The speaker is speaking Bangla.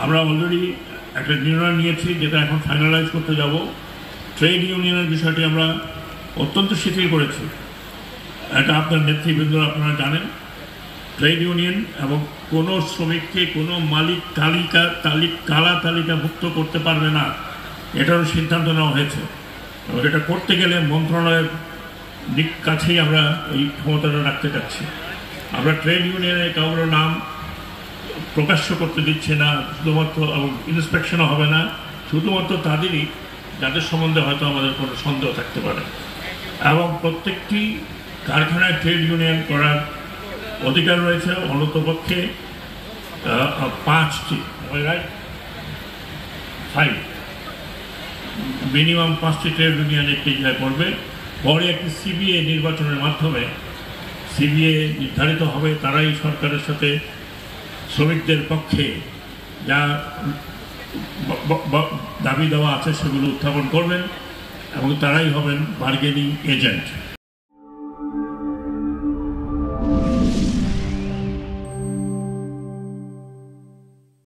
আমরা অলরেডি একটা নির্ণয় নিয়েছি, যেটা এখন ফাইনালাইজ করতে যাব। ট্রেড ইউনিয়নের বিষয়টি আমরা অত্যন্ত শিথিল করেছি। এটা আপনার নেতৃবৃন্দ আপনারা জানেন, ট্রেড ইউনিয়ন এবং কোনো শ্রমিককে কোনো মালিক কালা তালিকাভুক্ত করতে পারবে না, এটারও সিদ্ধান্ত নেওয়া হয়েছে। এবং এটা করতে গেলে মন্ত্রণালয়ের কাছেই আমরা এই ক্ষমতাটা রাখতে চাচ্ছি। আমরা ট্রেড ইউনিয়নের কারোর নাম প্রকাশ্য করতে দিচ্ছি না, শুধুমাত্র এবং ইন্সপেকশনও হবে না, শুধুমাত্র তাদেরই যাদের সম্বন্ধে হয়তো আমাদের কোনো সন্দেহ থাকতে পারে। এবং প্রত্যেকটি কারখানায় ট্রেড ইউনিয়ন করার অধিকার রয়েছে, অন্ততপক্ষে 5টি, মিনিমাম 5টি ট্রেড ইউনিয়ন একটি জায়গায় পড়বে। পরে একটি সিবিএ নির্বাচনের মাধ্যমে সিবিএ নির্ধারিত হবে, তারাই সরকারের সাথে শ্রমিকদের পক্ষে যা দাবি দেওয়া আছে সেগুলো উত্থাপন করবেন এবং তারাই হবেন বার্গেনিং এজেন্ট।